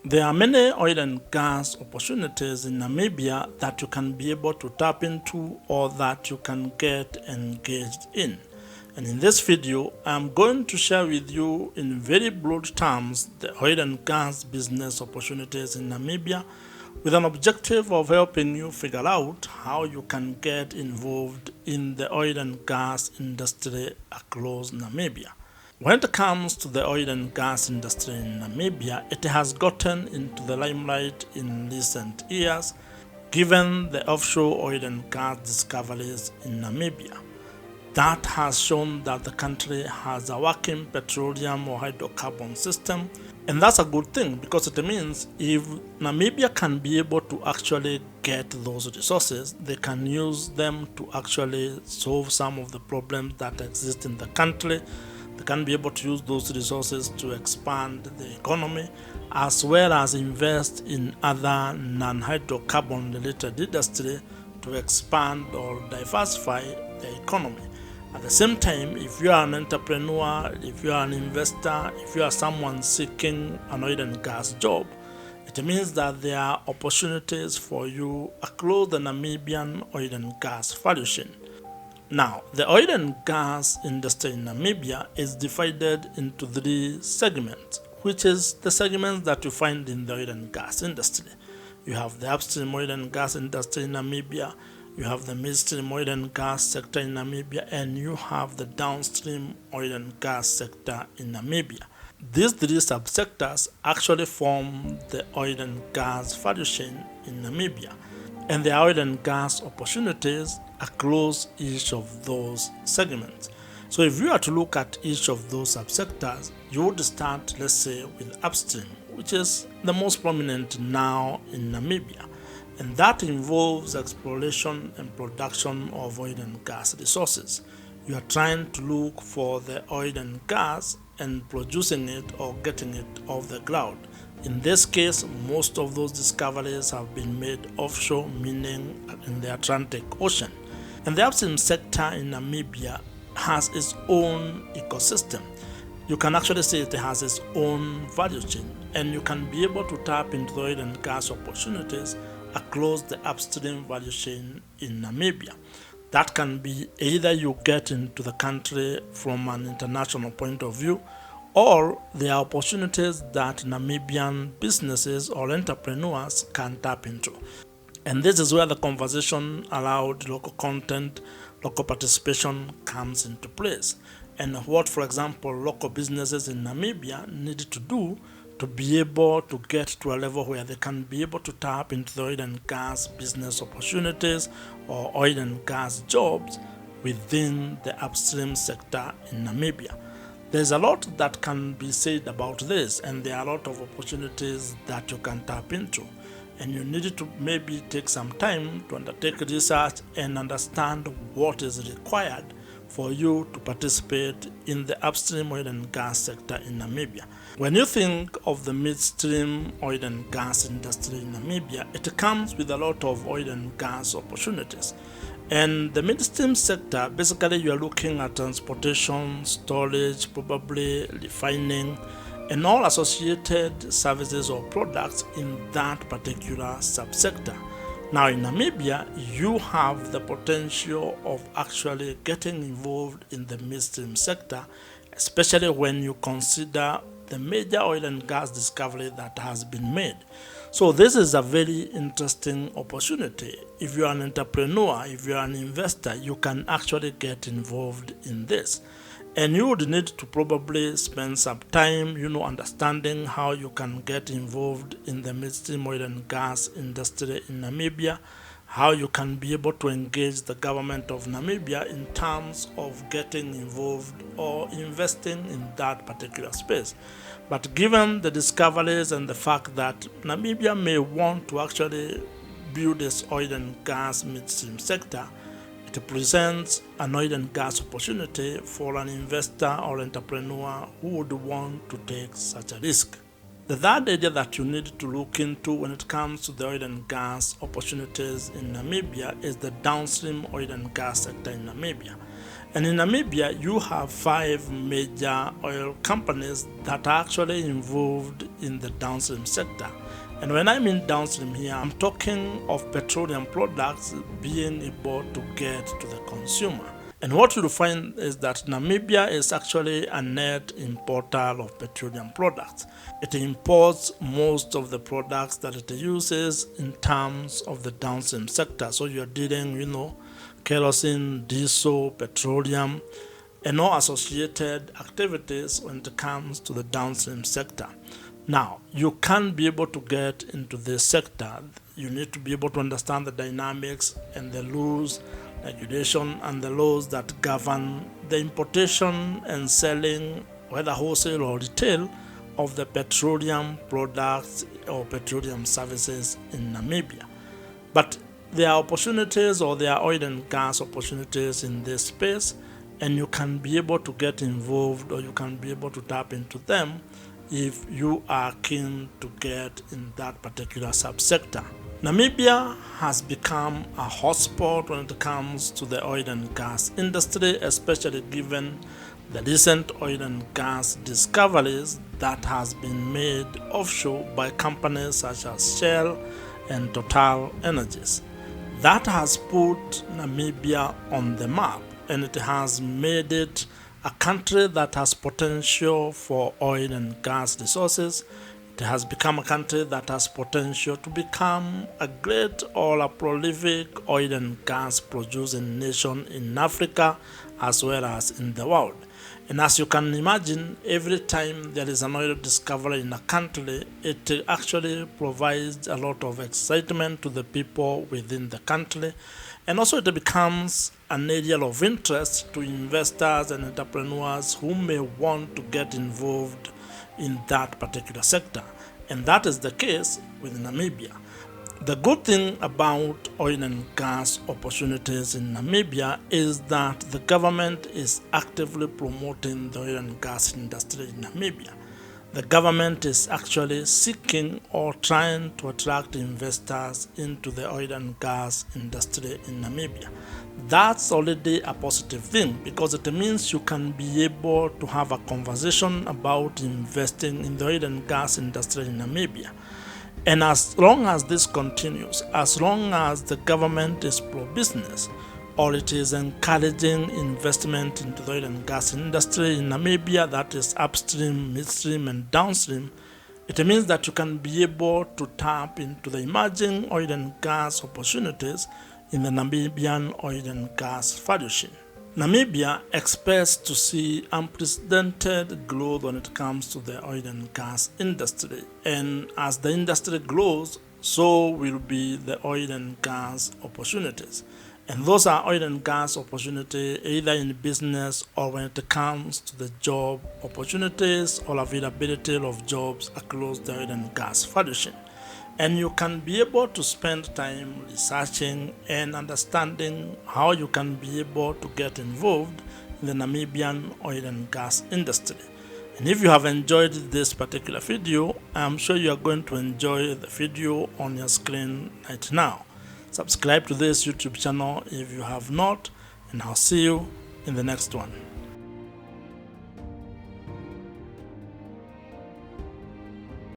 There are many oil and gas opportunities in Namibia that you can be able to tap into or that you can get engaged in. And in this video, I'm going to share with you in very broad terms the oil and gas business opportunities in Namibia with an objective of helping you figure out how you can get involved in the oil and gas industry across Namibia. When it comes to the oil and gas industry in Namibia, it has gotten into the limelight in recent years given the offshore oil and gas discoveries in Namibia. That has shown that the country has a working petroleum or hydrocarbon system, and that's a good thing because it means if Namibia can be able to actually get those resources, they can use them to actually solve some of the problems that exist in the country. They can be able to use those resources to expand the economy as well as invest in other non-hydrocarbon related industry to expand or diversify the economy. At the same time, if you are an entrepreneur, if you are an investor, if you are someone seeking an oil and gas job, it means that there are opportunities for you across the Namibian oil and gas value chain. Now, the oil and gas industry in Namibia is divided into three segments, which is the segments that you find in the oil and gas industry. You have the upstream oil and gas industry in Namibia, you have the midstream oil and gas sector in Namibia, and you have the downstream oil and gas sector in Namibia. These three subsectors actually form the oil and gas value chain in Namibia, and the oil and gas opportunities across each of those segments. So if you are to look at each of those subsectors, you would start, let's say, with upstream, which is the most prominent now in Namibia, and that involves exploration and production of oil and gas resources. You are trying to look for the oil and gas and producing it or getting it off the ground. In this case, most of those discoveries have been made offshore, meaning in the Atlantic Ocean. And the upstream sector in Namibia has its own ecosystem. You can actually say it has its own value chain, and you can be able to tap into the oil and gas opportunities across the upstream value chain in Namibia. That can be either you get into the country from an international point of view, or there are opportunities that Namibian businesses or entrepreneurs can tap into. And this is where the conversation around local content, local participation comes into place. And what, for example, local businesses in Namibia need to do to be able to get to a level where they can be able to tap into the oil and gas business opportunities or oil and gas jobs within the upstream sector in Namibia. There's a lot that can be said about this, and there are a lot of opportunities that you can tap into. And you need to maybe take some time to undertake research and understand what is required for you to participate in the upstream oil and gas sector in Namibia. When you think of the midstream oil and gas industry in Namibia, it comes with a lot of oil and gas opportunities. And the midstream sector, basically you are looking at transportation, storage, probably refining, and all associated services or products in that particular subsector. Now in Namibia, you have the potential of actually getting involved in the midstream sector, especially when you consider the major oil and gas discovery that has been made. So this is a very interesting opportunity. If you are an entrepreneur, if you are an investor, you can actually get involved in this. And you would need to probably spend some time, understanding how you can get involved in the midstream oil and gas industry in Namibia, how you can be able to engage the government of Namibia in terms of getting involved or investing in that particular space. But given the discoveries and the fact that Namibia may want to actually build this oil and gas midstream sector, it presents an oil and gas opportunity for an investor or entrepreneur who would want to take such a risk. The third area that you need to look into when it comes to the oil and gas opportunities in Namibia is the downstream oil and gas sector in Namibia. And in Namibia, you have 5 major oil companies that are actually involved in the downstream sector. And when I mean downstream here, I'm talking of petroleum products being able to get to the consumer. And what you'll find is that Namibia is actually a net importer of petroleum products. It imports most of the products that it uses in terms of the downstream sector. So you're dealing, kerosene, diesel, petroleum, and all associated activities when it comes to the downstream sector. Now, you can't be able to get into this sector. You need to be able to understand the dynamics and the rules, regulation, and the laws that govern the importation and selling, whether wholesale or retail, of the petroleum products or petroleum services in Namibia. But there are opportunities, or there are oil and gas opportunities in this space, and you can be able to get involved, or you can be able to tap into them if you are keen to get in that particular subsector. Namibia has become a hotspot when it comes to the oil and gas industry, especially given the recent oil and gas discoveries that has been made offshore by companies such as Shell and Total Energies. That has put Namibia on the map, and it has made it a country that has potential for oil and gas resources. It has become a country that has potential to become a great or a prolific oil and gas producing nation in Africa as well as in the world. And as you can imagine, every time there is an oil discovery in a country, it actually provides a lot of excitement to the people within the country. And also it becomes an area of interest to investors and entrepreneurs who may want to get involved in that particular sector. And that is the case with Namibia. The good thing about oil and gas opportunities in Namibia is that the government is actively promoting the oil and gas industry in Namibia. The government is actually seeking or trying to attract investors into the oil and gas industry in Namibia. That's already a positive thing, because it means you can be able to have a conversation about investing in the oil and gas industry in Namibia. And as long as this continues, as long as the government is pro-business, or it is encouraging investment into the oil and gas industry in Namibia, that is upstream, midstream, and downstream, it means that you can be able to tap into the emerging oil and gas opportunities in the Namibian oil and gas value chain. Namibia expects to see unprecedented growth when it comes to the oil and gas industry, and as the industry grows, so will be the oil and gas opportunities. And those are oil and gas opportunities either in business or when it comes to the job opportunities or availability of jobs across the oil and gas value chain. And you can be able to spend time researching and understanding how you can be able to get involved in the Namibian oil and gas industry. And if you have enjoyed this particular video, I'm sure you are going to enjoy the video on your screen right now. Subscribe to this YouTube channel if you have not, and I'll see you in the next one.